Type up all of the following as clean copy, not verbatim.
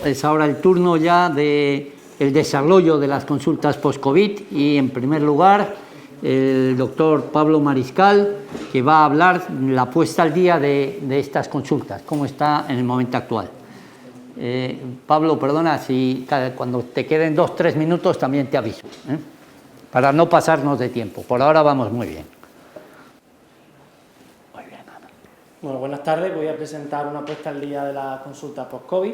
Es ahora el turno ya del desarrollo de las consultas post-COVID y, en primer lugar, el doctor Pablo Mariscal, que va a hablar la puesta al día de estas consultas, cómo está en el momento actual. Pablo, perdona, si cuando te queden 2 o 3 minutos también te aviso, para no pasarnos de tiempo. Por ahora vamos muy bien. Muy bien, Ana. Bueno, buenas tardes. Voy a presentar una puesta al día de la consulta post-COVID.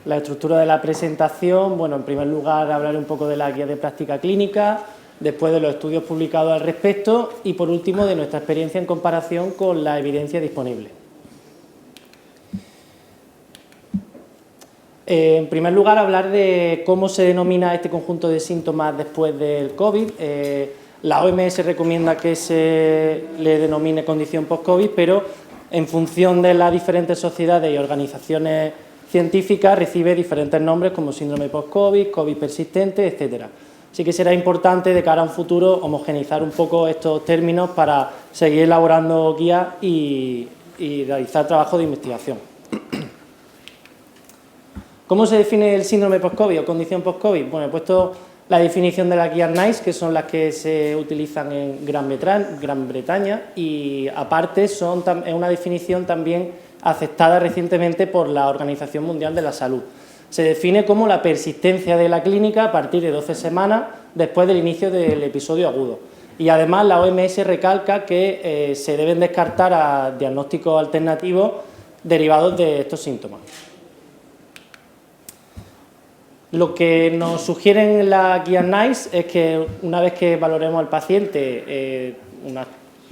La estructura de la presentación, bueno, en primer lugar hablaré un poco de la guía de práctica clínica, después de los estudios publicados al respecto y, por último, de nuestra experiencia en comparación con la evidencia disponible. En primer lugar, hablar de cómo se denomina este conjunto de síntomas después del COVID. La OMS recomienda que se le denomine condición post-COVID, pero en función de las diferentes sociedades y organizaciones científicas recibe diferentes nombres como síndrome post-COVID, COVID persistente, etcétera. Así que será importante de cara a un futuro homogeneizar un poco estos términos para seguir elaborando guías y realizar trabajo de investigación. ¿Cómo se define el síndrome post-COVID o condición post-COVID? Bueno, he puesto la definición de las guías NICE, que son las que se utilizan en Gran Bretaña, y aparte es una definición también aceptada recientemente por la Organización Mundial de la Salud. Se define como la persistencia de la clínica a partir de 12 semanas después del inicio del episodio agudo. Y además la OMS recalca que se deben descartar a diagnósticos alternativos derivados de estos síntomas. Lo que nos sugieren en la guía NICE es que una vez que valoremos al paciente, unos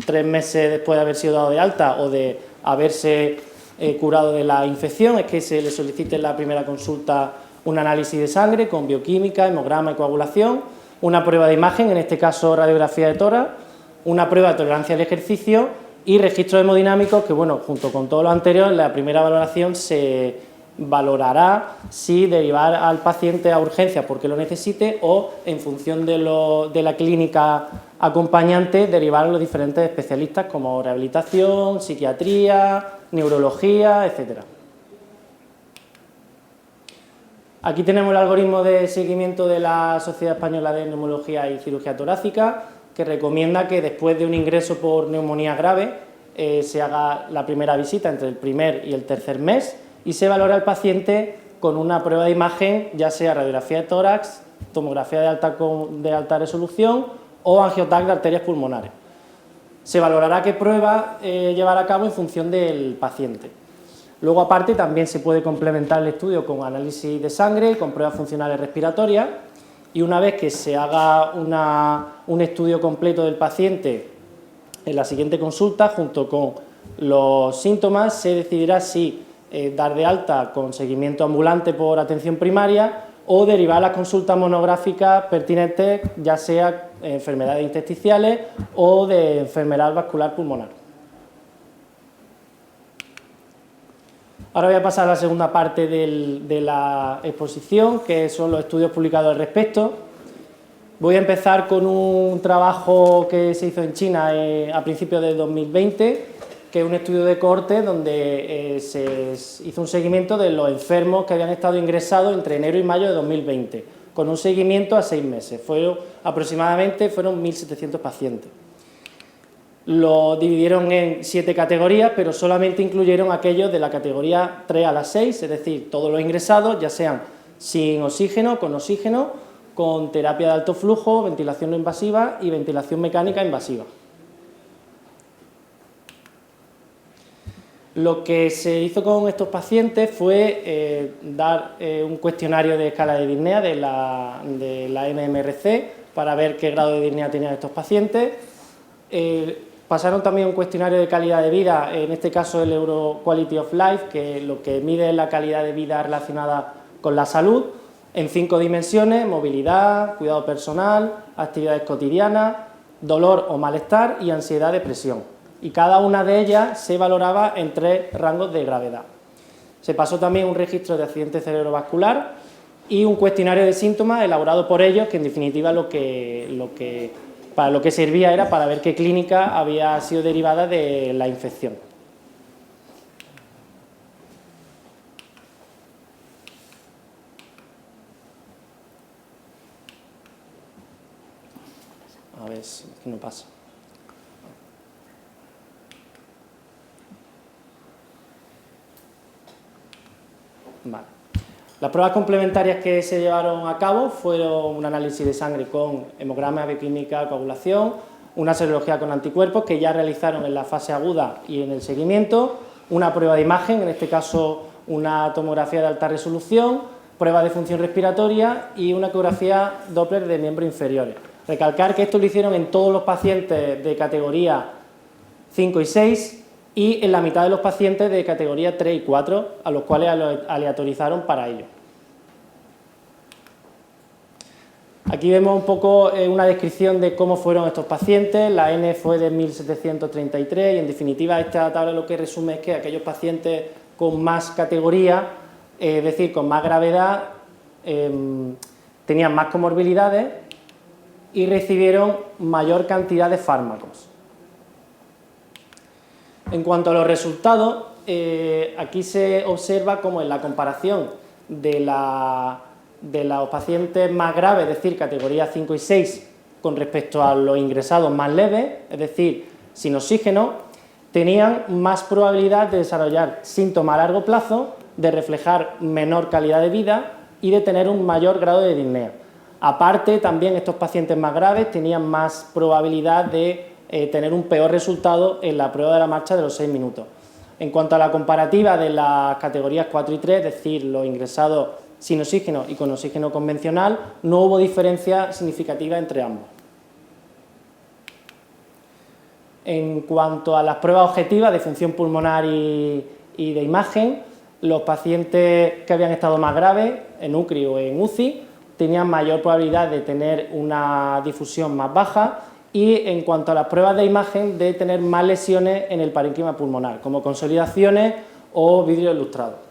3 meses después de haber sido dado de alta o de haberse curado de la infección, es que se le solicite en la primera consulta un análisis de sangre con bioquímica, hemograma y coagulación, una prueba de imagen, en este caso radiografía de tórax, una prueba de tolerancia al ejercicio y registros hemodinámicos que, bueno, junto con todo lo anterior, en la primera valoración se valorará si derivar al paciente a urgencias porque lo necesite o, en función de la clínica acompañante, derivar a los diferentes especialistas como rehabilitación, psiquiatría, neurología, etcétera. Aquí tenemos el algoritmo de seguimiento de la Sociedad Española de Neumología y Cirugía Torácica, que recomienda que después de un ingreso por neumonía grave se haga la primera visita entre el primer y el tercer mes y se valora al paciente con una prueba de imagen, ya sea radiografía de tórax, tomografía de alta resolución o angioTAC de arterias pulmonares. Se valorará qué prueba llevar a cabo en función del paciente. Luego, aparte, también se puede complementar el estudio con análisis de sangre, con pruebas funcionales respiratorias, y una vez que se haga un estudio completo del paciente en la siguiente consulta, junto con los síntomas, se decidirá si dar de alta con seguimiento ambulante por atención primaria o derivar a las consultas monográficas pertinentes, ya sea enfermedades intersticiales o de enfermedad vascular pulmonar. Ahora voy a pasar a la segunda parte de la exposición, que son los estudios publicados al respecto. Voy a empezar con un trabajo que se hizo en China a principios de 2020, que es un estudio de cohorte donde se hizo un seguimiento de los enfermos que habían estado ingresados entre enero y mayo de 2020, con un seguimiento a 6 meses. Aproximadamente fueron 1.700 pacientes. Lo dividieron en 7 categorías, pero solamente incluyeron aquellos de la categoría 3 a la 6, es decir, todos los ingresados, ya sean sin oxígeno, con terapia de alto flujo, ventilación no invasiva y ventilación mecánica invasiva. Lo que se hizo con estos pacientes fue dar un cuestionario de escala de disnea de la MMRC para ver qué grado de disnea tenían estos pacientes. Pasaron también un cuestionario de calidad de vida, en este caso el Euro Quality of Life, que lo que mide es la calidad de vida relacionada con la salud, en 5 dimensiones: movilidad, cuidado personal, actividades cotidianas, dolor o malestar y ansiedad, depresión. Y cada una de ellas se valoraba en 3 rangos de gravedad. Se pasó también un registro de accidente cerebrovascular y un cuestionario de síntomas elaborado por ellos, que en definitiva para lo que servía era para ver qué clínica había sido derivada de la infección. pues no pasa. Vale. Las pruebas complementarias que se llevaron a cabo fueron un análisis de sangre con hemograma, bioquímica, coagulación, una serología con anticuerpos que ya realizaron en la fase aguda y en el seguimiento, una prueba de imagen, en este caso una tomografía de alta resolución, prueba de función respiratoria y una ecografía Doppler de miembros inferiores. Recalcar que esto lo hicieron en todos los pacientes de categoría 5 y 6 y en la mitad de los pacientes de categoría 3 y 4, a los cuales aleatorizaron para ello. Aquí vemos un poco una descripción de cómo fueron estos pacientes. La N fue de 1733 y en definitiva esta tabla lo que resume es que aquellos pacientes con más categoría, es decir, con más gravedad, tenían más comorbilidades y recibieron mayor cantidad de fármacos. En cuanto a los resultados, aquí se observa como en la comparación de los pacientes más graves, es decir, categoría 5 y 6, con respecto a los ingresados más leves, es decir, sin oxígeno, tenían más probabilidad de desarrollar síntomas a largo plazo, de reflejar menor calidad de vida y de tener un mayor grado de disnea. Aparte, también estos pacientes más graves tenían más probabilidad de tener un peor resultado en la prueba de la marcha de los 6 minutos. En cuanto a la comparativa de las categorías 4 y 3, es decir, los ingresados sin oxígeno y con oxígeno convencional, no hubo diferencia significativa entre ambos. En cuanto a las pruebas objetivas de función pulmonar y de imagen, los pacientes que habían estado más graves, en UCRI o en UCI, tenían mayor probabilidad de tener una difusión más baja y en cuanto a las pruebas de imagen de tener más lesiones en el parénquima pulmonar, como consolidaciones o vidrio ilustrado.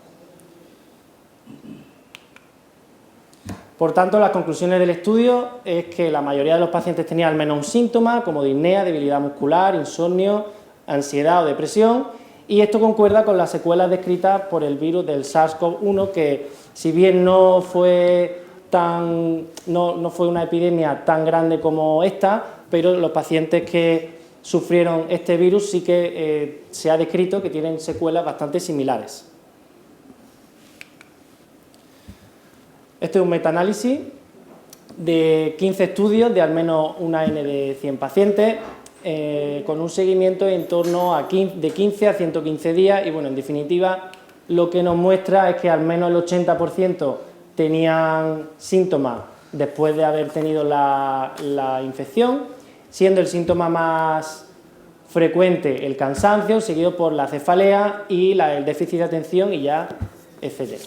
Por tanto, las conclusiones del estudio es que la mayoría de los pacientes tenían al menos un síntoma, como disnea, debilidad muscular, insomnio, ansiedad o depresión, y esto concuerda con las secuelas descritas por el virus del SARS-CoV-1, que si bien no fue una epidemia tan grande como esta, pero los pacientes que sufrieron este virus sí que se ha descrito que tienen secuelas bastante similares. Este es un metaanálisis de 15 estudios de al menos una N de 100 pacientes, con un seguimiento en torno a de 15 a 115 días y, bueno, en definitiva, lo que nos muestra es que al menos el 80% tenían síntomas después de haber tenido la infección, siendo el síntoma más frecuente el cansancio, seguido por la cefalea y el déficit de atención y ya, etc.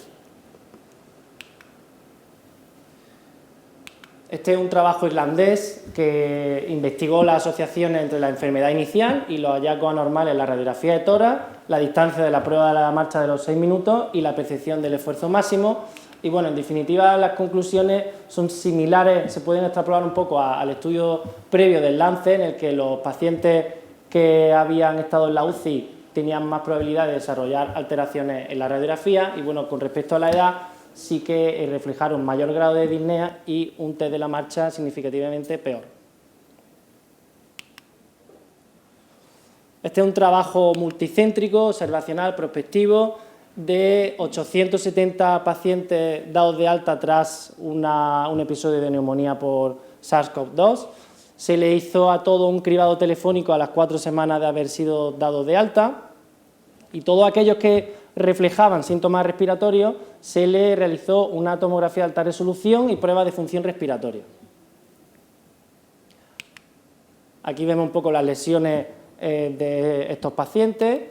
Este es un trabajo irlandés que investigó las asociaciones entre la enfermedad inicial y los hallazgos anormales en la radiografía de tórax, la distancia de la prueba de la marcha de los 6 minutos y la percepción del esfuerzo máximo. Y bueno, en definitiva las conclusiones son similares, se pueden extrapolar un poco al estudio previo del Lancet, en el que los pacientes que habían estado en la UCI tenían más probabilidad de desarrollar alteraciones en la radiografía y, bueno, con respecto a la edad sí que reflejaron mayor grado de disnea y un test de la marcha significativamente peor. Este es un trabajo multicéntrico, observacional, prospectivo, de 870 pacientes dados de alta tras un episodio de neumonía por SARS-CoV-2. Se le hizo a todo un cribado telefónico a las 4 semanas de haber sido dados de alta y todos aquellos que reflejaban síntomas respiratorios se le realizó una tomografía de alta resolución y prueba de función respiratoria. Aquí vemos un poco las lesiones de estos pacientes.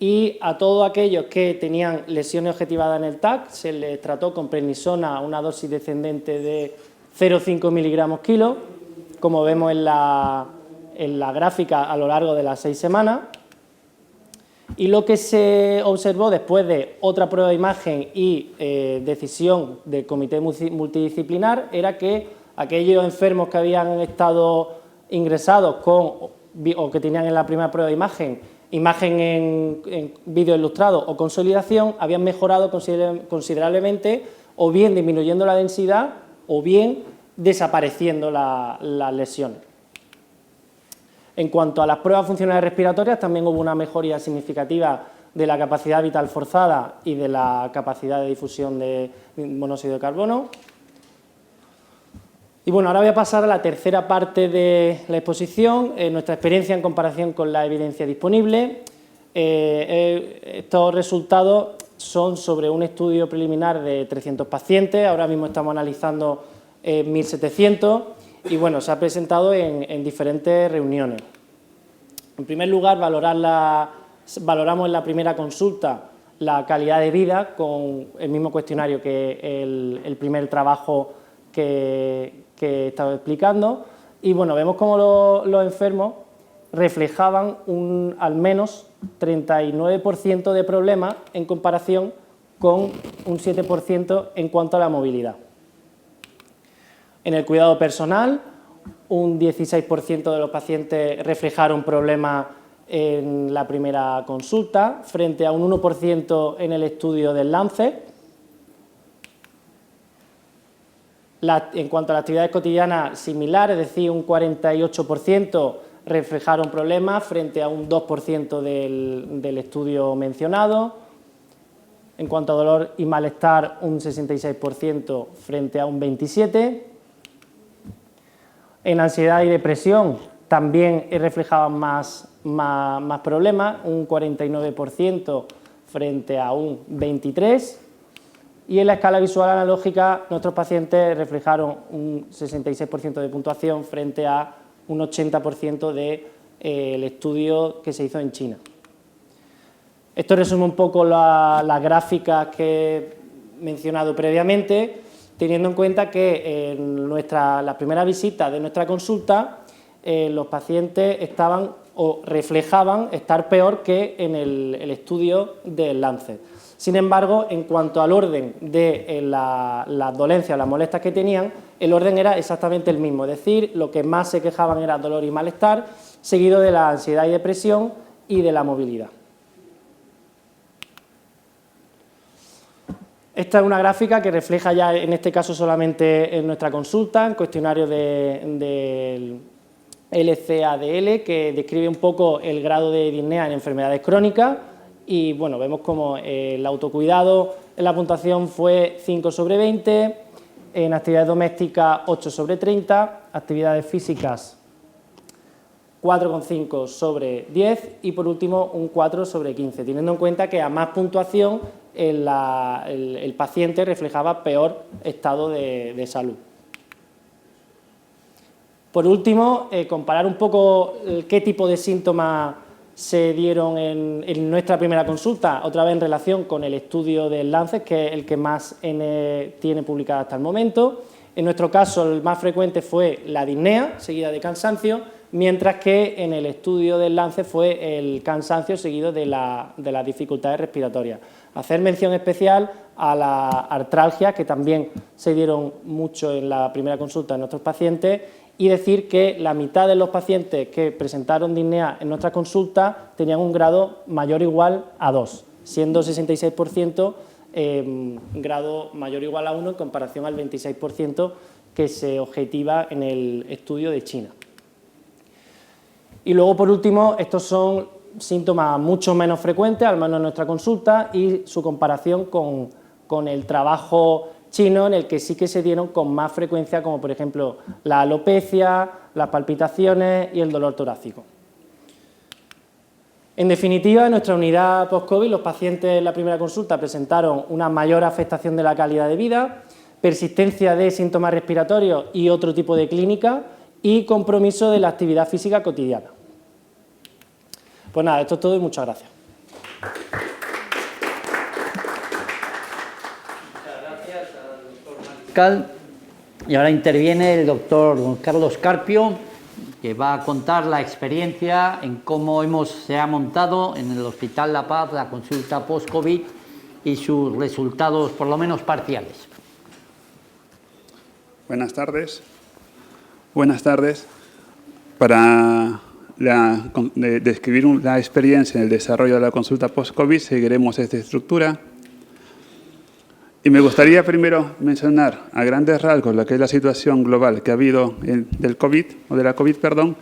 Y a todos aquellos que tenían lesiones objetivadas en el TAC se les trató con prednisona a una dosis descendente de 0,5 miligramos kilo, como vemos en la gráfica a lo largo de las 6 semanas. Y lo que se observó después de otra prueba de imagen y decisión del comité multidisciplinar era que aquellos enfermos que habían estado ingresados o que tenían en la primera prueba de imagen en vídeo ilustrado o consolidación, habían mejorado considerablemente, o bien disminuyendo la densidad o bien desapareciendo las lesiones. En cuanto a las pruebas funcionales respiratorias, también hubo una mejoría significativa de la capacidad vital forzada y de la capacidad de difusión de monóxido de carbono. Y bueno, ahora voy a pasar a la tercera parte de la exposición, nuestra experiencia en comparación con la evidencia disponible. Estos resultados son sobre un estudio preliminar de 300 pacientes, ahora mismo estamos analizando 1.700 y bueno, se ha presentado en diferentes reuniones. En primer lugar, valoramos en la primera consulta la calidad de vida con el mismo cuestionario que el primer trabajo que he estado explicando y bueno, vemos cómo los enfermos reflejaban al menos 39% de problemas en comparación con un 7% en cuanto a la movilidad. En el cuidado personal, un 16% de los pacientes reflejaron problemas en la primera consulta, frente a un 1% en el estudio del Lancet. En cuanto a las actividades cotidianas, similar, es decir, un 48% reflejaron problemas frente a un 2% del estudio mencionado. En cuanto a dolor y malestar, un 66% frente a un 27%. En ansiedad y depresión también reflejaban más problemas, un 49% frente a un 23%. Y en la escala visual analógica, nuestros pacientes reflejaron un 66% de puntuación frente a un 80% del estudio que se hizo en China. Esto resume un poco las gráficas que he mencionado previamente, teniendo en cuenta que en la primera visita de nuestra consulta los pacientes estaban o reflejaban estar peor que en el estudio del Lancet. Sin embargo, en cuanto al orden de las dolencias o las molestias que tenían, el orden era exactamente el mismo, es decir, lo que más se quejaban era dolor y malestar, seguido de la ansiedad y depresión y de la movilidad. Esta es una gráfica que refleja ya, en este caso solamente en nuestra consulta, el cuestionario del LCADL, que describe un poco el grado de disnea en enfermedades crónicas y bueno, vemos como el autocuidado en la puntuación fue 5/20, en actividades domésticas 8/30, actividades físicas 4,5/10 y por último un 4/15, teniendo en cuenta que a más puntuación el paciente reflejaba peor estado de salud. Por último, comparar un poco qué tipo de síntomas se dieron en nuestra primera consulta, otra vez en relación con el estudio del Lancet, que es el que más tiene publicado hasta el momento. En nuestro caso, el más frecuente fue la disnea, seguida de cansancio, mientras que en el estudio del Lancet fue el cansancio seguido de las dificultades respiratorias. Hacer mención especial a la artralgia, que también se dieron mucho en la primera consulta de nuestros pacientes, y decir que la mitad de los pacientes que presentaron disnea en nuestra consulta tenían un grado mayor o igual a 2, siendo 66% grado mayor o igual a 1 en comparación al 26% que se objetiva en el estudio de China. Y luego, por último, estos son síntomas mucho menos frecuentes, al menos en nuestra consulta, y su comparación con el trabajo chino, en el que sí que se dieron con más frecuencia, como por ejemplo la alopecia, las palpitaciones y el dolor torácico. En definitiva, en nuestra unidad post-COVID, los pacientes en la primera consulta presentaron una mayor afectación de la calidad de vida, persistencia de síntomas respiratorios y otro tipo de clínica, y compromiso de la actividad física cotidiana. Pues nada, esto es todo y muchas gracias. Muchas gracias al doctor Mariscal. Y ahora interviene el doctor Carlos Carpio, que va a contar la experiencia en cómo se ha montado en el Hospital La Paz la consulta post-COVID y sus resultados, por lo menos parciales. Buenas tardes. Buenas tardes. Para describir la experiencia en el desarrollo de la consulta post-COVID, seguiremos esta estructura. Y me gustaría primero mencionar a grandes rasgos lo que es la situación global que ha habido del COVID, o de la COVID, perdón,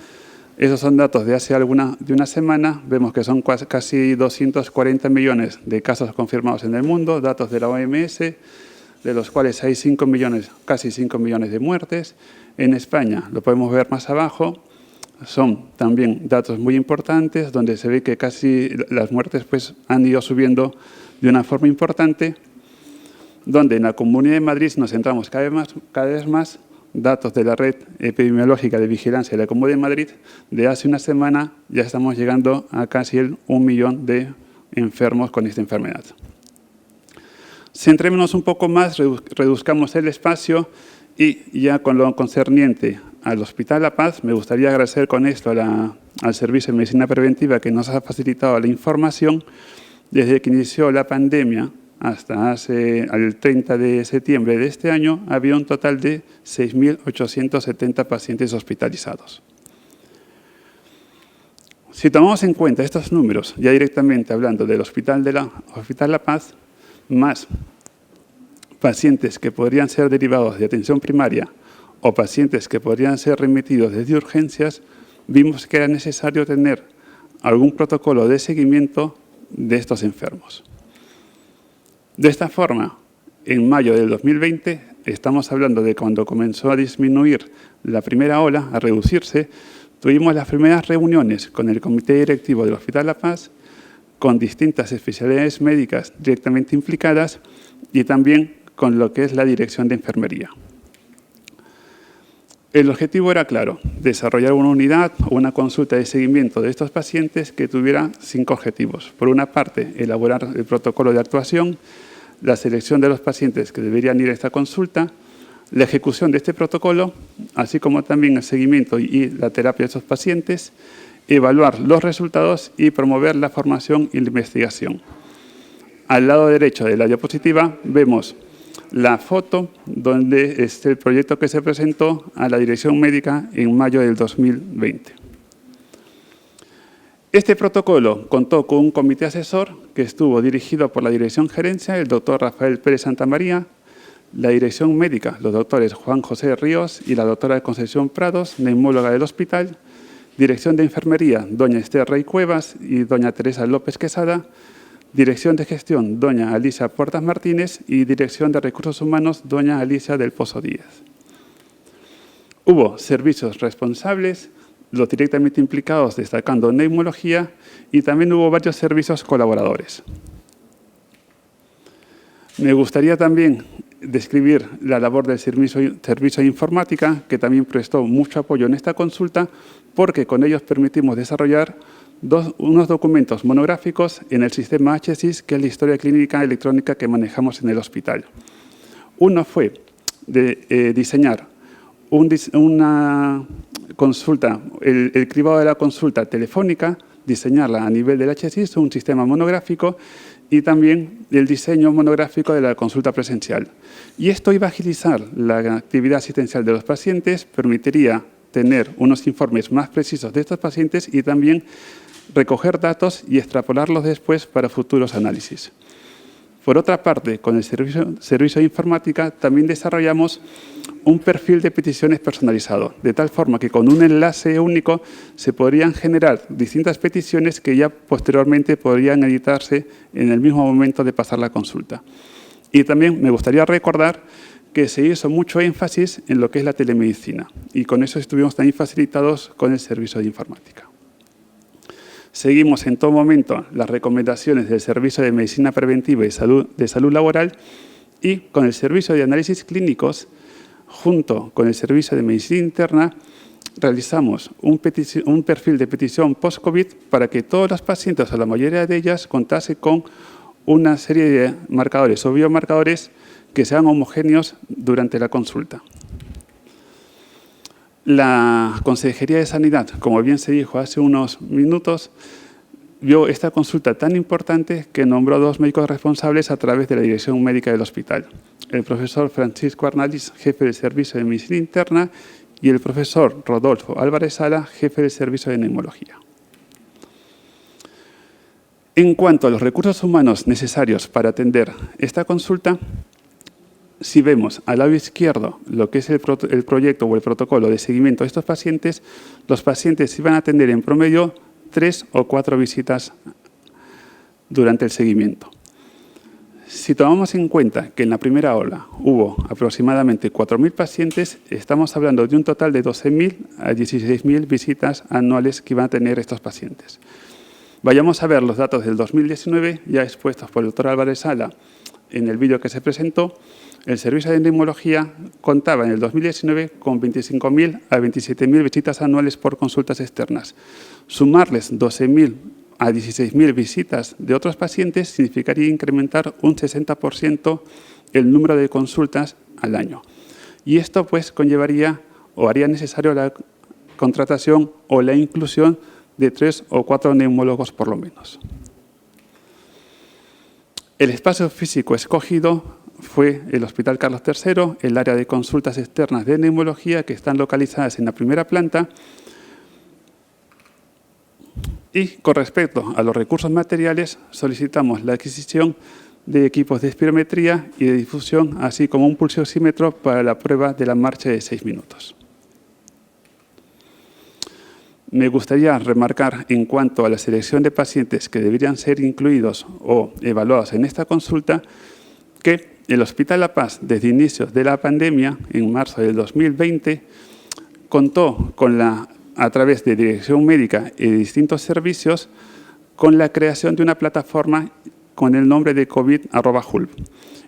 Esos son datos de hace de una semana. Vemos que son casi 240 millones de casos confirmados en el mundo, datos de la OMS, de los cuales hay casi 5 millones de muertes. En España, lo podemos ver más abajo, son también datos muy importantes, donde se ve que casi las muertes pues, han ido subiendo de una forma importante, donde en la Comunidad de Madrid nos centramos cada vez más datos de la Red Epidemiológica de Vigilancia de la Comunidad de Madrid. De hace una semana ya estamos llegando a casi el 1 millón de enfermos con esta enfermedad. Centrémonos un poco más, reduzcamos el espacio y ya con lo concerniente al Hospital La Paz, me gustaría agradecer con esto al Servicio de Medicina Preventiva que nos ha facilitado la información. Desde que inició la pandemia hasta el 30 de septiembre de este año, había un total de 6.870 pacientes hospitalizados. Si tomamos en cuenta estos números, ya directamente hablando del Hospital La Paz, más pacientes que podrían ser derivados de atención primaria o pacientes que podrían ser remitidos desde urgencias, vimos que era necesario tener algún protocolo de seguimiento de estos enfermos. De esta forma, en mayo del 2020, estamos hablando de cuando comenzó a disminuir la primera ola, a reducirse, tuvimos las primeras reuniones con el Comité Directivo del Hospital La Paz, con distintas especialidades médicas directamente implicadas y también con lo que es la Dirección de Enfermería. El objetivo era claro, desarrollar una unidad o una consulta de seguimiento de estos pacientes que tuviera 5 objetivos. Por una parte, elaborar el protocolo de actuación, la selección de los pacientes que deberían ir a esta consulta, la ejecución de este protocolo, así como también el seguimiento y la terapia de estos pacientes, evaluar los resultados y promover la formación y la investigación. Al lado derecho de la diapositiva vemos la foto donde es el proyecto que se presentó a la Dirección Médica en mayo del 2020. Este protocolo contó con un comité asesor que estuvo dirigido por la Dirección Gerencia, el doctor Rafael Pérez Santamaría, la Dirección Médica, los doctores Juan José Ríos y la doctora Concepción Prados, neumóloga del hospital, Dirección de Enfermería, doña Esther Rey Cuevas y doña Teresa López Quesada, Dirección de Gestión, doña Alicia Puertas Martínez y Dirección de Recursos Humanos, doña Alicia del Pozo Díaz. Hubo servicios responsables, los directamente implicados destacando neumología y también hubo varios servicios colaboradores. Me gustaría también describir la labor del servicio de informática, que también prestó mucho apoyo en esta consulta, porque con ellos permitimos desarrollar unos documentos monográficos en el sistema HSIS, que es la historia clínica electrónica que manejamos en el hospital. Uno fue de diseñar una consulta, el cribado de la consulta telefónica, diseñarla a nivel del HSIS, un sistema monográfico, y también el diseño monográfico de la consulta presencial. Y esto iba a agilizar la actividad asistencial de los pacientes, permitiría tener unos informes más precisos de estos pacientes y también recoger datos y extrapolarlos después para futuros análisis. Por otra parte, con el servicio de informática también desarrollamos un perfil de peticiones personalizado, de tal forma que con un enlace único se podrían generar distintas peticiones que ya posteriormente podrían editarse en el mismo momento de pasar la consulta. Y también me gustaría recordar que se hizo mucho énfasis en lo que es la telemedicina y con eso estuvimos también facilitados con el servicio de informática. Seguimos en todo momento las recomendaciones del Servicio de Medicina Preventiva y de Salud Laboral y con el Servicio de Análisis Clínicos, junto con el Servicio de Medicina Interna, realizamos un perfil de petición post-COVID para que todos los pacientes, o la mayoría de ellas, contase con una serie de marcadores o biomarcadores que sean homogéneos durante la consulta. La Consejería de Sanidad, como bien se dijo hace unos minutos, vio esta consulta tan importante que nombró 2 médicos responsables a través de la Dirección Médica del Hospital. El profesor Francisco Arnaiz, jefe del Servicio de Medicina Interna, y el profesor Rodolfo Álvarez Sala, jefe del Servicio de Neumología. En cuanto a los recursos humanos necesarios para atender esta consulta, si vemos al lado izquierdo lo que es el proyecto o el protocolo de seguimiento de estos pacientes, los pacientes iban a tener en promedio 3 o 4 visitas durante el seguimiento. Si tomamos en cuenta que en la primera ola hubo aproximadamente 4.000 pacientes, estamos hablando de un total de 12.000 a 16.000 visitas anuales que iban a tener estos pacientes. Vayamos a ver los datos del 2019, ya expuestos por el doctor Álvarez Sala en el vídeo que se presentó. El servicio de neumología contaba en el 2019 con 25.000 a 27.000 visitas anuales por consultas externas. Sumarles 12.000 a 16.000 visitas de otros pacientes significaría incrementar un 60% el número de consultas al año. Y esto pues conllevaría o haría necesario la contratación o la inclusión de 3 o 4 neumólogos por lo menos. El espacio físico escogido fue el Hospital Carlos III, el área de consultas externas de neumología que están localizadas en la primera planta. Y con respecto a los recursos materiales, solicitamos la adquisición de equipos de espirometría y de difusión, así como un pulsóxímetro para la prueba de la marcha de 6 minutos. Me gustaría remarcar en cuanto a la selección de pacientes que deberían ser incluidos o evaluados en esta consulta, que el Hospital La Paz, desde inicios de la pandemia, en marzo del 2020, contó con a través de Dirección Médica y de distintos servicios, con la creación de una plataforma con el nombre de COVID@HULB.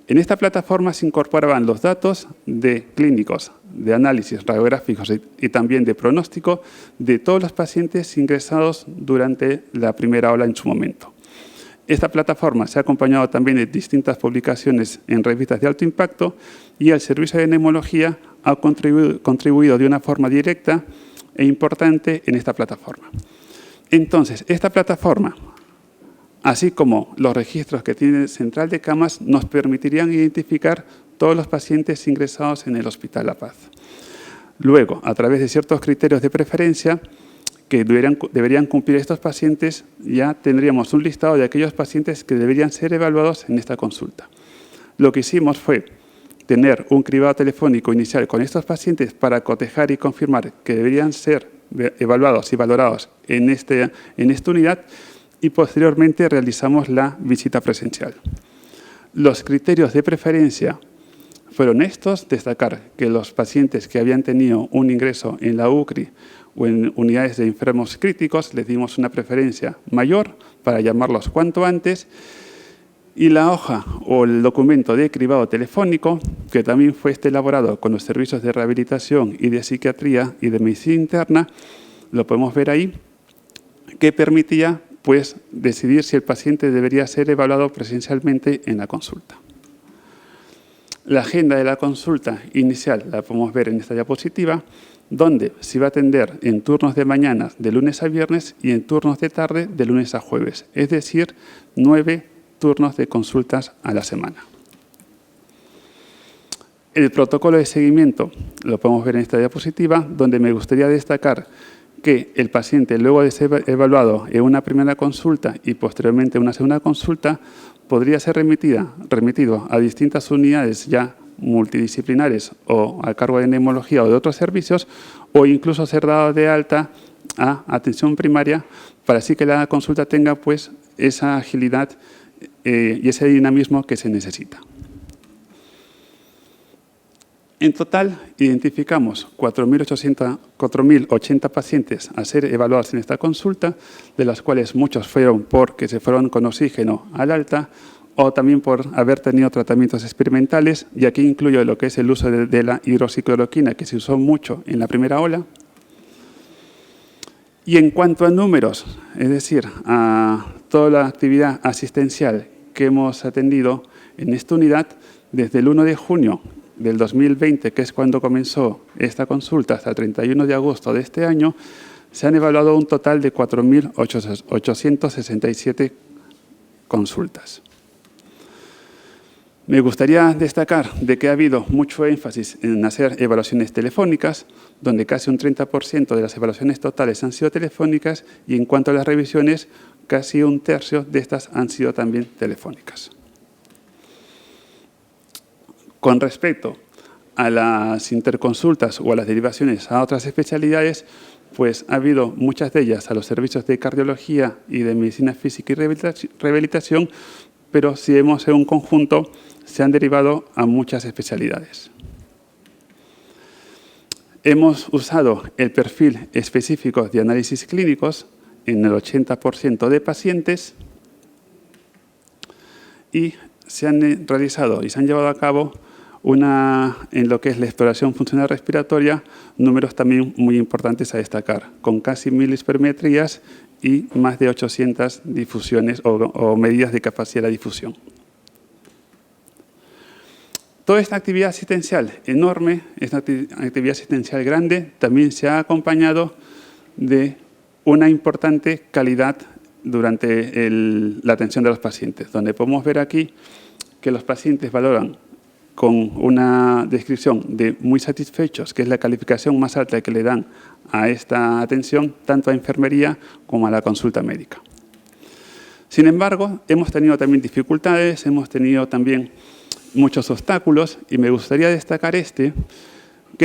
En esta plataforma se incorporaban los datos de clínicos, de análisis radiográficos y también de pronóstico de todos los pacientes ingresados durante la primera ola en su momento. Esta plataforma se ha acompañado también de distintas publicaciones en revistas de alto impacto y el Servicio de Neumología ha contribuido de una forma directa e importante en esta plataforma. Entonces, esta plataforma, así como los registros que tiene Central de Camas, nos permitirían identificar todos los pacientes ingresados en el Hospital La Paz. Luego, a través de ciertos criterios de preferencia que deberían cumplir estos pacientes, ya tendríamos un listado de aquellos pacientes que deberían ser evaluados en esta consulta. Lo que hicimos fue tener un cribado telefónico inicial con estos pacientes para cotejar y confirmar que deberían ser evaluados y valorados en esta unidad, y posteriormente realizamos la visita presencial. Los criterios de preferencia fueron estos: destacar que los pacientes que habían tenido un ingreso en la UCRI o en unidades de enfermos críticos les dimos una preferencia mayor para llamarlos cuanto antes, y la hoja o el documento de cribado telefónico, que también fue elaborado con los servicios de rehabilitación y de psiquiatría y de medicina interna, lo podemos ver ahí, que permitía pues decidir si el paciente debería ser evaluado presencialmente en la consulta. La agenda de la consulta inicial la podemos ver en esta diapositiva, donde se va a atender en turnos de mañana de lunes a viernes y en turnos de tarde de lunes a jueves, es decir, 9 turnos de consultas a la semana. El protocolo de seguimiento lo podemos ver en esta diapositiva, donde me gustaría destacar que el paciente, luego de ser evaluado en una primera consulta y posteriormente en una segunda consulta, podría ser remitido a distintas unidades ya multidisciplinares o a cargo de neumología o de otros servicios, o incluso ser dado de alta a atención primaria, para así que la consulta tenga pues esa agilidad y ese dinamismo que se necesita. En total, identificamos 4.080 pacientes a ser evaluados en esta consulta, de las cuales muchos fueron porque se fueron con oxígeno al alta o también por haber tenido tratamientos experimentales, y aquí incluyo lo que es el uso de la hidroxicloroquina, que se usó mucho en la primera ola. Y en cuanto a números, es decir, a toda la actividad asistencial que hemos atendido en esta unidad, desde el 1 de junio del 2020, que es cuando comenzó esta consulta, hasta el 31 de agosto de este año, se han evaluado un total de 4.867 consultas. Me gustaría destacar de que ha habido mucho énfasis en hacer evaluaciones telefónicas, donde casi un 30% de las evaluaciones totales han sido telefónicas, y en cuanto a las revisiones, casi un tercio de estas han sido también telefónicas. Con respecto a las interconsultas o a las derivaciones a otras especialidades, pues ha habido muchas de ellas a los servicios de cardiología y de medicina física y rehabilitación, pero si vemos en un conjunto, se han derivado a muchas especialidades. Hemos usado el perfil específico de análisis clínicos en el 80% de pacientes y se han realizado y se han llevado a cabo en lo que es la exploración funcional respiratoria, números también muy importantes a destacar, con casi 1000 espirometrías y más de 800 difusiones o medidas de capacidad de difusión. Toda esta actividad asistencial enorme, esta actividad asistencial grande, también se ha acompañado de una importante calidad durante la atención de los pacientes, donde podemos ver aquí que los pacientes valoran con una descripción de muy satisfechos, que es la calificación más alta que le dan a esta atención, tanto a enfermería como a la consulta médica. Sin embargo, hemos tenido también dificultades, hemos tenido también muchos obstáculos y me gustaría destacar que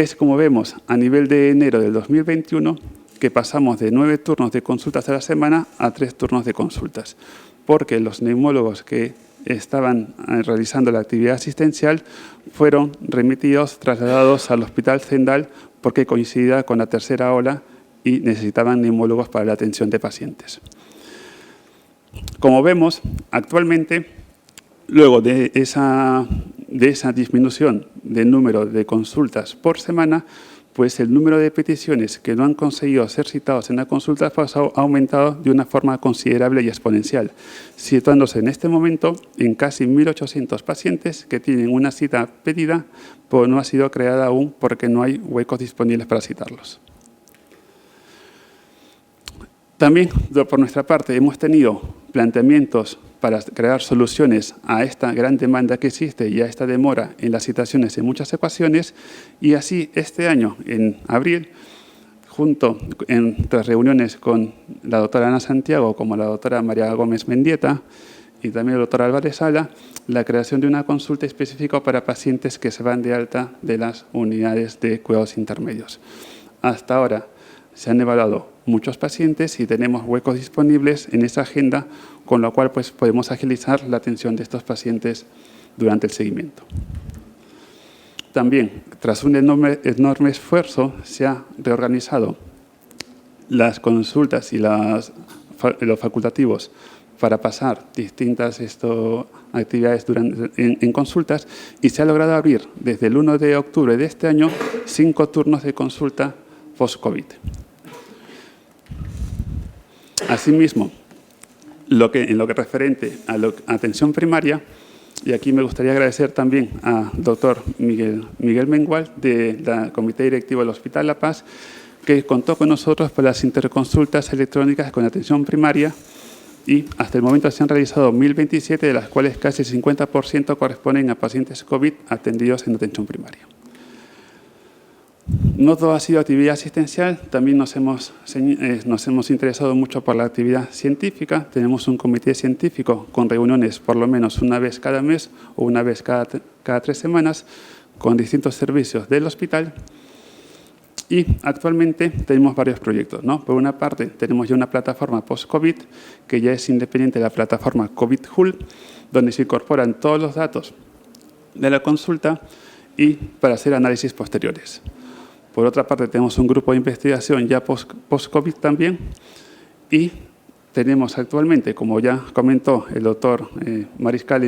es como vemos a nivel de enero del 2021, que pasamos de 9 turnos de consultas a la semana a 3 turnos de consultas, porque los neumólogos que estaban realizando la actividad asistencial fueron remitidos, trasladados al Hospital Zendal porque coincidía con la tercera ola y necesitaban neumólogos para la atención de pacientes. Como vemos, actualmente, luego de esa disminución del número de consultas por semana, pues el número de peticiones que no han conseguido ser citados en la consulta ha aumentado de una forma considerable y exponencial, situándose en este momento en casi 1.800 pacientes que tienen una cita pedida, pero no ha sido creada aún porque no hay huecos disponibles para citarlos. También, por nuestra parte, hemos tenido planteamientos para crear soluciones a esta gran demanda que existe y a esta demora en las citaciones en muchas ocasiones, y así este año, en abril, entre reuniones con la doctora Ana Santiago como la doctora María Gómez Mendieta y también el doctor Álvarez Sala, la creación de una consulta específica para pacientes que se van de alta de las unidades de cuidados intermedios. Hasta ahora se han evaluado muchos pacientes y tenemos huecos disponibles en esa agenda, con lo cual pues, podemos agilizar la atención de estos pacientes durante el seguimiento. También, tras un enorme esfuerzo, se ha reorganizado las consultas y los facultativos para pasar distintas actividades en consultas, y se ha logrado abrir desde el 1 de octubre de este año 5 turnos de consulta post-COVID. Asimismo, en lo que referente a la atención primaria, y aquí me gustaría agradecer también al doctor Miguel Mengual, del Comité Directivo del Hospital La Paz, que contó con nosotros para las interconsultas electrónicas con atención primaria, y hasta el momento se han realizado 1.027, de las cuales casi el 50% corresponden a pacientes COVID atendidos en atención primaria. No todo ha sido actividad asistencial, también nos hemos interesado mucho por la actividad científica. Tenemos un comité científico con reuniones por lo menos una vez cada mes o una vez cada 3 semanas con distintos servicios del hospital. Y actualmente tenemos varios proyectos, ¿no? Por una parte, tenemos ya una plataforma post-COVID que ya es independiente de la plataforma COVID-HUL, donde se incorporan todos los datos de la consulta y para hacer análisis posteriores. Por otra parte, tenemos un grupo de investigación ya post-COVID también, y tenemos actualmente, como ya comentó el doctor Mariscal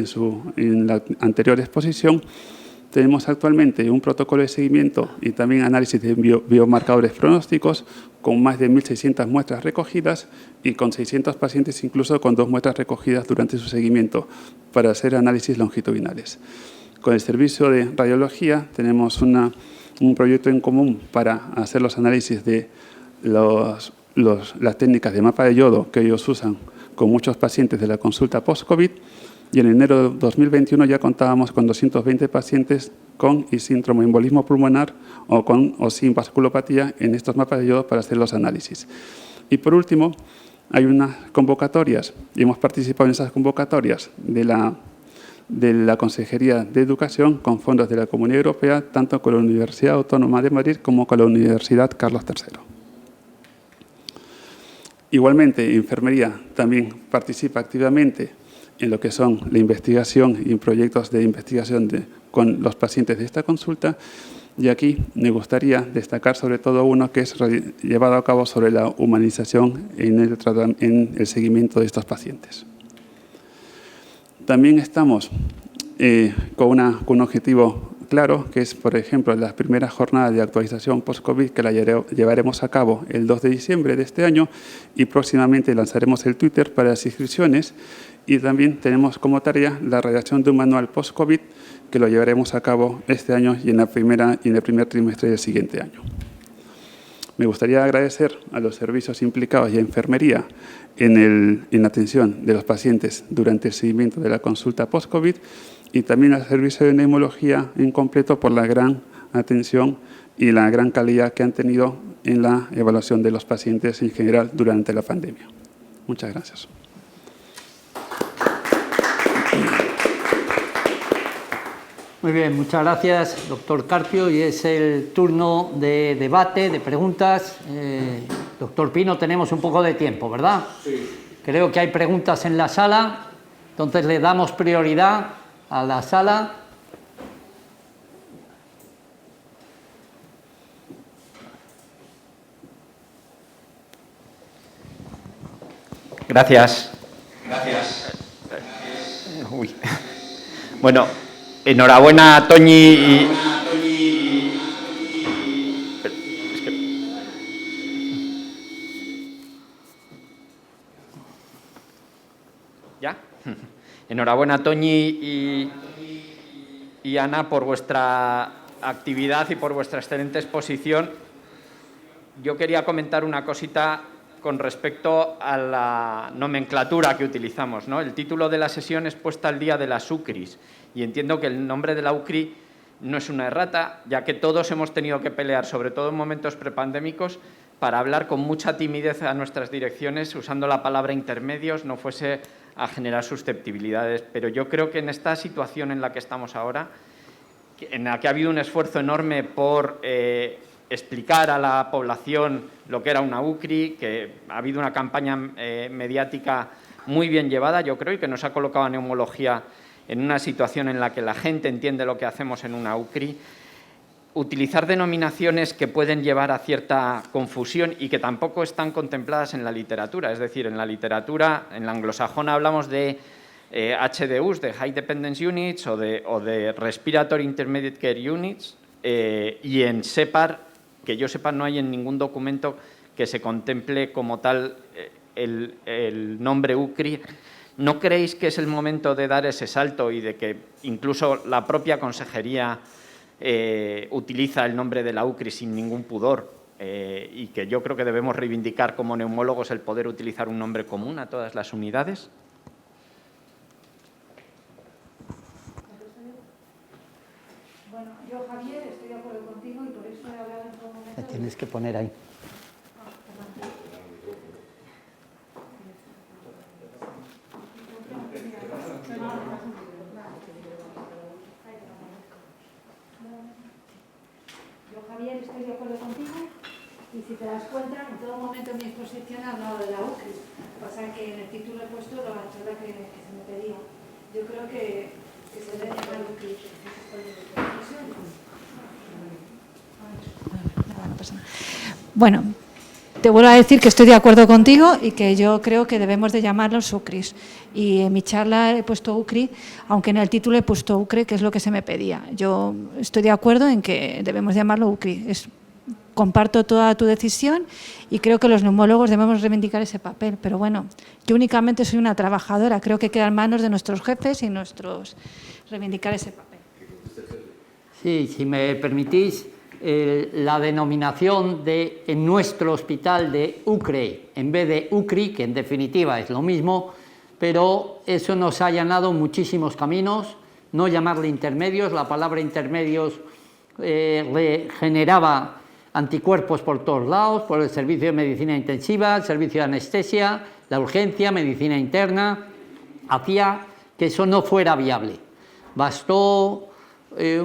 en la anterior exposición, tenemos actualmente un protocolo de seguimiento y también análisis de biomarcadores pronósticos con más de 1.600 muestras recogidas y con 600 pacientes incluso con 2 muestras recogidas durante su seguimiento para hacer análisis longitudinales. Con el servicio de radiología tenemos un proyecto en común para hacer los análisis de las técnicas de mapa de yodo que ellos usan con muchos pacientes de la consulta post-COVID, y en enero de 2021 ya contábamos con 220 pacientes con y sin tromboembolismo pulmonar o con o sin vasculopatía en estos mapas de yodo para hacer los análisis. Y por último, hay unas convocatorias, y hemos participado en esas convocatorias de la de la Consejería de Educación con fondos de la Comunidad Europea, tanto con la Universidad Autónoma de Madrid como con la Universidad Carlos III. Igualmente, Enfermería también participa activamente en lo que son la investigación y proyectos de investigación con los pacientes de esta consulta. Y aquí me gustaría destacar sobre todo uno que es llevado a cabo sobre la humanización en el seguimiento de estos pacientes. También estamos con un objetivo claro, que es, por ejemplo, la primera jornada de actualización post-COVID, que la llevaremos a cabo el 2 de diciembre de este año, y próximamente lanzaremos el Twitter para las inscripciones. Y también tenemos como tarea la redacción de un manual post-COVID, que lo llevaremos a cabo este año y en el primer trimestre del siguiente año. Me gustaría agradecer a los servicios implicados y a Enfermería en la atención de los pacientes durante el seguimiento de la consulta post-COVID, y también al servicio de neumología en completo por la gran atención y la gran calidad que han tenido en la evaluación de los pacientes en general durante la pandemia. Muchas gracias. Muy bien, muchas gracias, doctor Carpio. Y es el turno de debate, de preguntas. Doctor Pino, tenemos un poco de tiempo, ¿verdad? Sí. Creo que hay preguntas en la sala, entonces le damos prioridad a la sala. Gracias. Uy. Bueno, enhorabuena a Toñi ¿Ya? Enhorabuena, Toñi y Ana, por vuestra actividad y por vuestra excelente exposición. Yo quería comentar una cosita con respecto a la nomenclatura que utilizamos, ¿no? El título de la sesión es Puesta al día de las UCRIs, y entiendo que el nombre de la UCRI no es una errata, ya que todos hemos tenido que pelear, sobre todo en momentos prepandémicos, para hablar con mucha timidez a nuestras direcciones, usando la palabra intermedios, no fuese a generar susceptibilidades. Pero yo creo que en esta situación en la que estamos ahora, en la que ha habido un esfuerzo enorme por explicar a la población lo que era una UCRI, que ha habido una campaña mediática muy bien llevada, yo creo, y que nos ha colocado a neumología en una situación en la que la gente entiende lo que hacemos en una UCRI. Utilizar denominaciones que pueden llevar a cierta confusión y que tampoco están contempladas en la literatura. Es decir, en la literatura, en la anglosajona, hablamos de HDUs, de High Dependence Units, o de Respiratory Intermediate Care Units, y en SEPAR, que yo sepa, no hay en ningún documento que se contemple como tal el nombre UCRI. ¿No creéis que es el momento de dar ese salto y de que incluso la propia consejería utiliza el nombre de la UCRI sin ningún pudor, y que yo creo que debemos reivindicar como neumólogos el poder utilizar un nombre común a todas las unidades? Bueno, yo, Javier, estoy de acuerdo contigo y por eso he hablado en todo momento. Me tienes que poner ahí. Yo, Javier, estoy de acuerdo contigo y si te das cuenta, en todo momento en mi exposición he hablado de la UCRI. Pasa que en el título he puesto la charla que se me pedía. Yo creo que se debe llamar UCRI. Bueno, te vuelvo a decir que estoy de acuerdo contigo y que yo creo que debemos de llamarlos UCRIs. Y en mi charla he puesto UCRI, aunque en el título he puesto UCRE, que es lo que se me pedía. Yo estoy de acuerdo en que debemos llamarlo UCRI. Comparto toda tu decisión y creo que los neumólogos debemos reivindicar ese papel. Pero bueno, yo únicamente soy una trabajadora. Creo que queda en manos de nuestros jefes y reivindicar ese papel. Sí, si me permitís, la denominación en nuestro hospital de UCRE en vez de UCRI, que en definitiva es lo mismo, pero eso nos ha allanado muchísimos caminos. No llamarle intermedios, la palabra intermedios generaba anticuerpos por todos lados, por el servicio de medicina intensiva, el servicio de anestesia, la urgencia, medicina interna, hacía que eso no fuera viable. bastó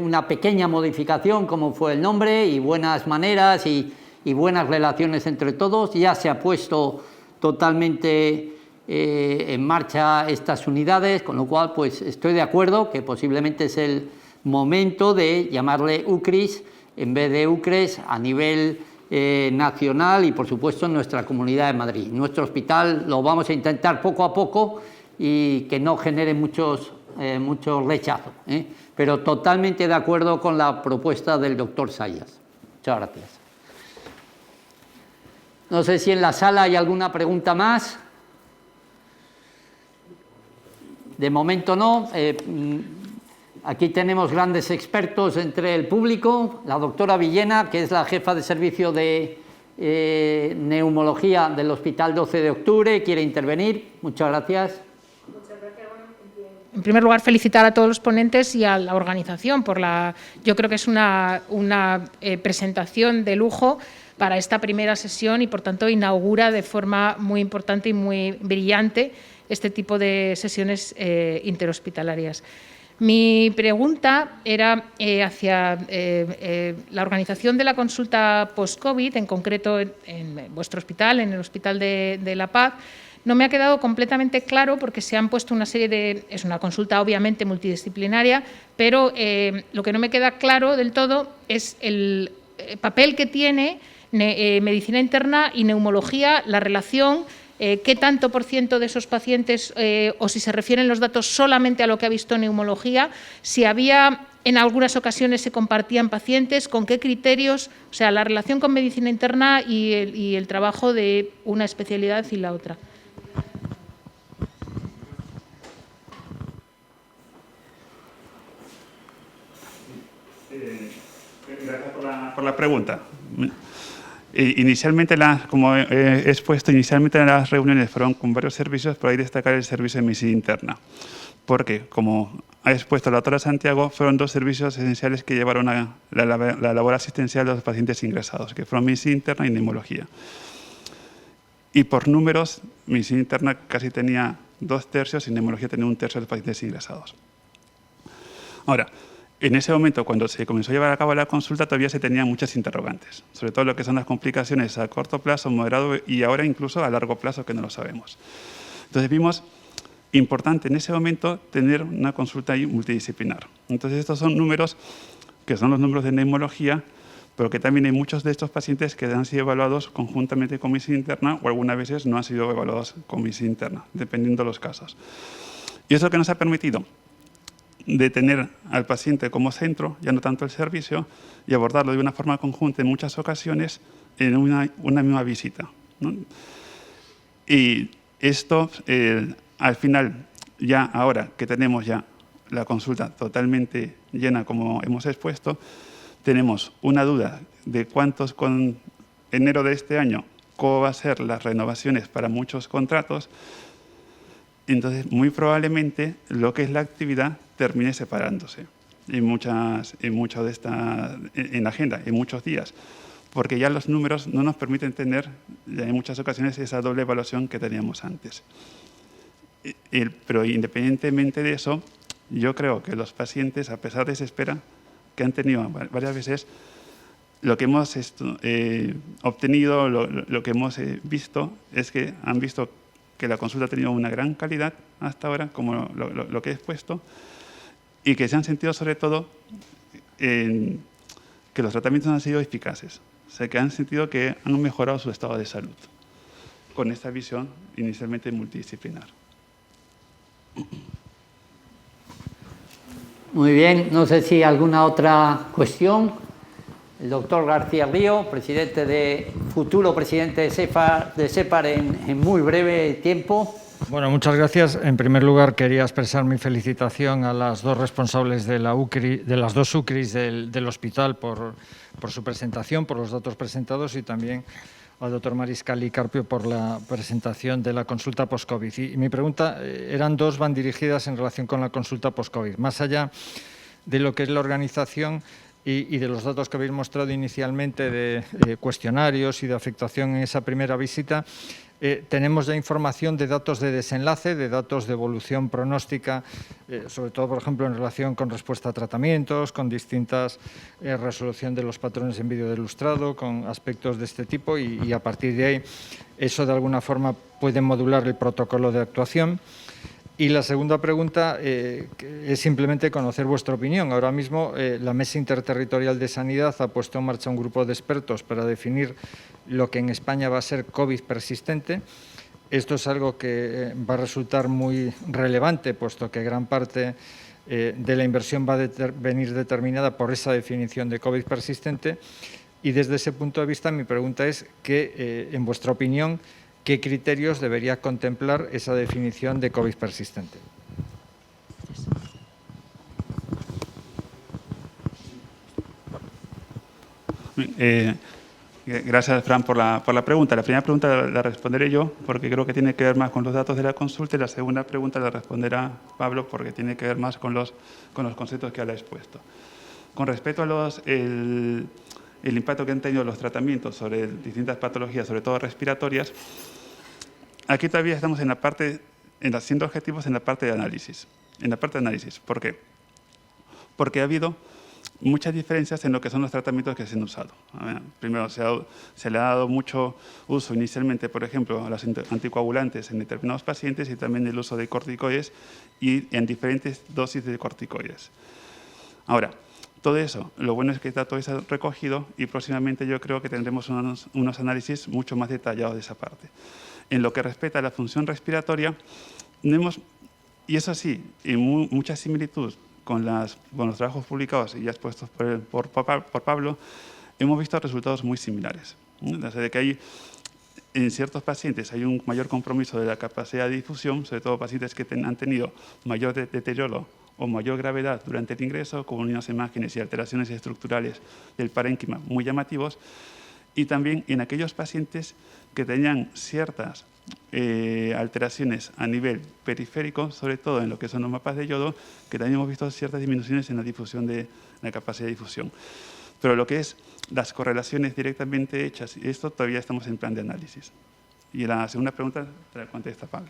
una pequeña modificación, como fue el nombre, y buenas maneras y buenas relaciones entre todos. Ya se ha puesto totalmente en marcha estas unidades, con lo cual pues estoy de acuerdo que posiblemente es el momento de llamarle UCRIS en vez de UCRES a nivel nacional y por supuesto en nuestra Comunidad de Madrid. Nuestro hospital lo vamos a intentar poco a poco y que no genere muchos rechazos, pero totalmente de acuerdo con la propuesta del doctor Sayas. Muchas gracias. No sé si en la sala hay alguna pregunta más. De momento no. Aquí tenemos grandes expertos entre el público. La doctora Villena, que es la jefa de servicio de neumología del Hospital 12 de Octubre, quiere intervenir. Muchas gracias. En primer lugar, felicitar a todos los ponentes y a la organización por yo creo que es una presentación de lujo para esta primera sesión y, por tanto, inaugura de forma muy importante y muy brillante este tipo de sesiones interhospitalarias. Mi pregunta era hacia la organización de la consulta post-COVID, en concreto en vuestro hospital, en el Hospital de La Paz. No me ha quedado completamente claro porque se han puesto una serie de... Es una consulta obviamente multidisciplinaria, pero lo que no me queda claro del todo es el papel que tiene medicina interna y neumología, la relación, qué tanto por ciento de esos pacientes, o si se refieren los datos solamente a lo que ha visto neumología, si había... En algunas ocasiones se compartían pacientes, con qué criterios, o sea, la relación con medicina interna y el trabajo de una especialidad y la otra. Gracias por la pregunta. Inicialmente, como he expuesto, inicialmente las reuniones fueron con varios servicios, pero hay que destacar el servicio de medicina interna, porque, como ha expuesto la doctora Santiago, fueron dos servicios esenciales que llevaron a la labor asistencial de los pacientes ingresados, que fueron medicina interna y neumología. Y por números, medicina interna casi tenía 2/3 y neumología tenía 1/3 de los pacientes ingresados. Ahora, en ese momento, cuando se comenzó a llevar a cabo la consulta, todavía se tenían muchas interrogantes, sobre todo lo que son las complicaciones a corto plazo, moderado y ahora incluso a largo plazo, que no lo sabemos. Entonces vimos importante en ese momento tener una consulta multidisciplinar. Entonces estos son números que son los números de neumología, pero que también hay muchos de estos pacientes que han sido evaluados conjuntamente con medicina interna o algunas veces no han sido evaluados con medicina interna, dependiendo de los casos. Y eso que nos ha permitido de tener al paciente como centro, ya no tanto el servicio, y abordarlo de una forma conjunta en muchas ocasiones en una misma visita, ¿no? Y esto, al final, ya ahora que tenemos ya la consulta totalmente llena, como hemos expuesto, tenemos una duda de cuántos con enero de este año, cómo va a ser las renovaciones para muchos contratos. Entonces, muy probablemente lo que es la actividad termine separándose en la agenda, en muchos días, porque ya los números no nos permiten tener en muchas ocasiones esa doble evaluación que teníamos antes. Pero independientemente de eso, yo creo que los pacientes, a pesar de esa espera que han tenido varias veces, lo que hemos obtenido, lo que hemos visto, es que han visto que la consulta ha tenido una gran calidad hasta ahora, como lo que he expuesto, y que se han sentido sobre todo que los tratamientos han sido eficaces, o sea, que han sentido que han mejorado su estado de salud, con esta visión inicialmente multidisciplinar. Muy bien, no sé si alguna otra cuestión. El doctor García Río, futuro presidente de SEPAR en muy breve tiempo. Bueno, muchas gracias. En primer lugar, quería expresar mi felicitación a las dos responsables de las dos UCRIs del hospital por su presentación, por los datos presentados, y también al doctor Mariscal y Carpio por la presentación de la consulta post-COVID. Y mi pregunta van dirigidas en relación con la consulta post-COVID. Más allá de lo que es la organización y de los datos que habéis mostrado inicialmente de cuestionarios y de afectación en esa primera visita, tenemos ya información de datos de desenlace, de datos de evolución pronóstica, sobre todo, por ejemplo, en relación con respuesta a tratamientos, con distintas resolución de los patrones en vídeo de ilustrado, con aspectos de este tipo y a partir de ahí eso de alguna forma puede modular el protocolo de actuación. Y la segunda pregunta es simplemente conocer vuestra opinión. Ahora mismo la Mesa Interterritorial de Sanidad ha puesto en marcha un grupo de expertos para definir lo que en España va a ser COVID persistente. Esto es algo que va a resultar muy relevante, puesto que gran parte de la inversión va a venir determinada por esa definición de COVID persistente. Y desde ese punto de vista mi pregunta es que, en vuestra opinión, ¿qué criterios debería contemplar esa definición de COVID persistente? Gracias, Fran, por la pregunta. La primera pregunta la responderé yo, porque creo que tiene que ver más con los datos de la consulta, y la segunda pregunta la responderá Pablo, porque tiene que ver más con los conceptos que él ha expuesto. Con respecto a el impacto que han tenido los tratamientos sobre distintas patologías, sobre todo respiratorias, aquí todavía estamos siendo objetivos en la parte de análisis. ¿Por qué? Porque ha habido muchas diferencias en lo que son los tratamientos que se han usado. Primero, se le ha dado mucho uso inicialmente, por ejemplo, a los anticoagulantes en determinados pacientes y también el uso de corticoides y en diferentes dosis de corticoides. Ahora, todo eso, lo bueno es que está todo eso recogido y próximamente yo creo que tendremos unos análisis mucho más detallados de esa parte. En lo que respecta a la función respiratoria, y eso sí, en mucha similitud con los trabajos publicados y ya expuestos por Pablo, hemos visto resultados muy similares. O sea, de que en ciertos pacientes hay un mayor compromiso de la capacidad de difusión, sobre todo pacientes que han tenido mayor deterioro o mayor gravedad durante el ingreso, con unas imágenes y alteraciones estructurales del parénquima muy llamativos, y también en aquellos pacientes que tenían ciertas alteraciones a nivel periférico, sobre todo en lo que son los mapas de yodo, que también hemos visto ciertas disminuciones en la difusión de la capacidad de difusión. Pero lo que es las correlaciones directamente hechas, esto todavía estamos en plan de análisis. Y la segunda pregunta te la contesta Pablo.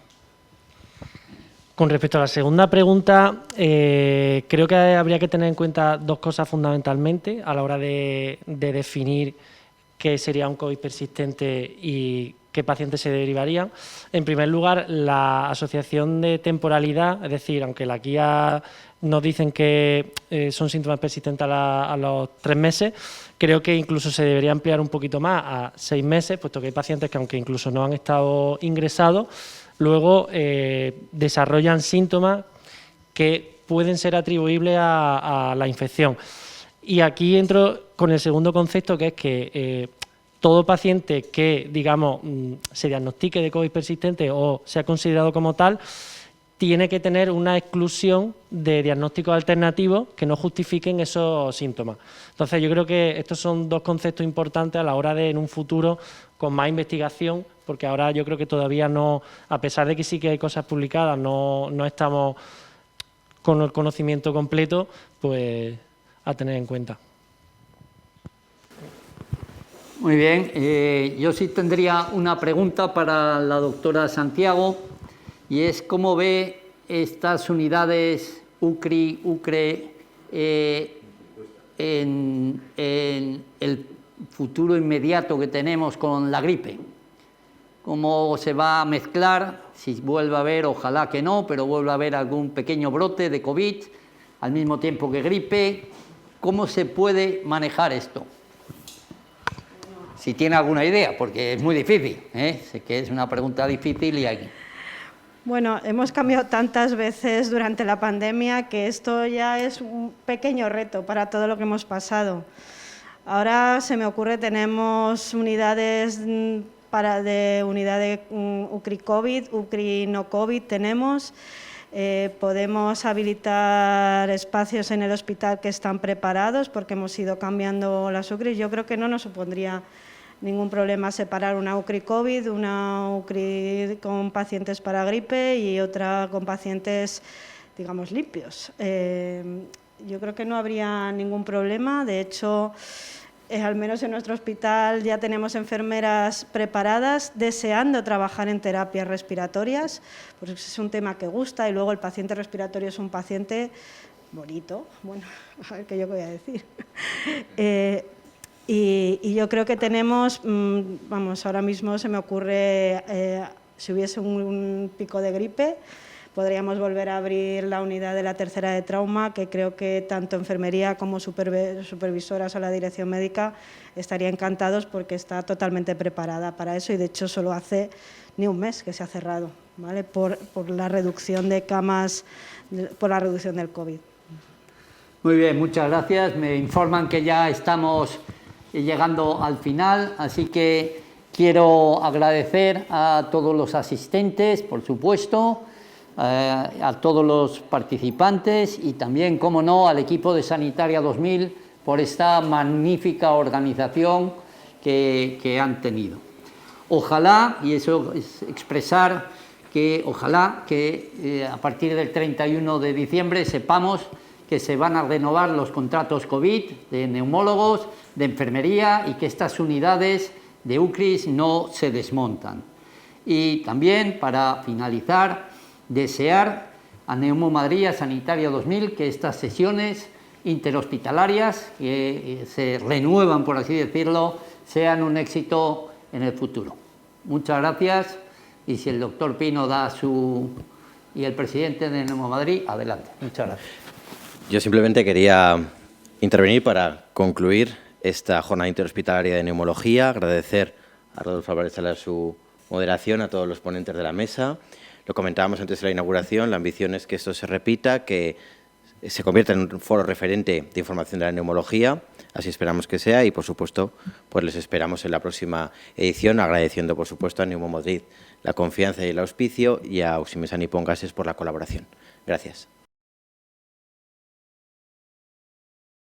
Con respecto a la segunda pregunta, creo que habría que tener en cuenta dos cosas fundamentalmente a la hora de definir qué sería un COVID persistente y qué pacientes se derivarían. En primer lugar, la asociación de temporalidad, es decir, aunque la guía nos dicen que son síntomas persistentes a los 3 meses, creo que incluso se debería ampliar un poquito más a 6 meses, puesto que hay pacientes que, aunque incluso no han estado ingresados, luego desarrollan síntomas que pueden ser atribuibles a la infección. Y aquí entro con el segundo concepto, que es que todo paciente que, digamos, se diagnostique de COVID persistente o sea considerado como tal, tiene que tener una exclusión de diagnósticos alternativos que no justifiquen esos síntomas. Entonces, yo creo que estos son dos conceptos importantes a la hora de, en un futuro, con más investigación, porque ahora yo creo que todavía no, a pesar de que sí que hay cosas publicadas, no estamos con el conocimiento completo, pues a tener en cuenta. Muy bien, yo sí tendría una pregunta para la doctora Santiago, y es cómo ve estas unidades UCRI, UCRE en el futuro inmediato que tenemos con la gripe. ¿Cómo se va a mezclar? Si vuelve a haber, ojalá que no, pero vuelve a haber algún pequeño brote de COVID al mismo tiempo que gripe. ¿Cómo se puede manejar esto? Si tiene alguna idea, porque es muy difícil, ¿eh? Sé que es una pregunta difícil y hay... Bueno, hemos cambiado tantas veces durante la pandemia que esto ya es un pequeño reto para todo lo que hemos pasado. Ahora se me ocurre, tenemos unidades de UCRI COVID, UCRI no COVID tenemos. Podemos habilitar espacios en el hospital que están preparados porque hemos ido cambiando las UCRI. Yo creo que no nos supondría ningún problema separar una UCRI COVID, una UCRI con pacientes para gripe y otra con pacientes, digamos, limpios. Yo creo que no habría ningún problema. De hecho, al menos en nuestro hospital ya tenemos enfermeras preparadas, deseando trabajar en terapias respiratorias, pues es un tema que gusta, y luego el paciente respiratorio es un paciente bonito, bueno, a ver qué yo voy a decir. Y yo creo que tenemos, vamos, ahora mismo se me ocurre, si hubiese un pico de gripe, podríamos volver a abrir la unidad de la tercera de trauma, que creo que tanto enfermería como supervisoras o la dirección médica estarían encantados porque está totalmente preparada para eso, y de hecho solo hace ni un mes que se ha cerrado, ¿vale? Por la reducción de camas, por la reducción del COVID. Muy bien, muchas gracias. Me informan que ya estamos llegando al final, así que quiero agradecer a todos los asistentes, por supuesto, a todos los participantes y también, como no, al equipo de Sanitaria 2000 por esta magnífica organización que han tenido. Ojalá, y eso es expresar que ojalá que a partir del 31 de diciembre sepamos que se van a renovar los contratos COVID de neumólogos, de enfermería, y que estas unidades de UCRIs no se desmontan. Y también, para finalizar, desear a Neumomadrid, a Sanitaria 2000, que estas sesiones interhospitalarias que se renuevan, por así decirlo, sean un éxito en el futuro. Muchas gracias, y si el doctor Pino da y el presidente de Neumomadrid, adelante. Muchas gracias. Yo simplemente quería intervenir para concluir esta jornada interhospitalaria de neumología, agradecer a Rodolfo Álvarez Salas su moderación, a todos los ponentes de la mesa. Lo comentábamos antes de la inauguración, la ambición es que esto se repita, que se convierta en un foro referente de información de la neumología, así esperamos que sea, y por supuesto pues les esperamos en la próxima edición, agradeciendo por supuesto a Neumomadrid la confianza y el auspicio, y a Auximesa Nippon Gases por la colaboración. Gracias.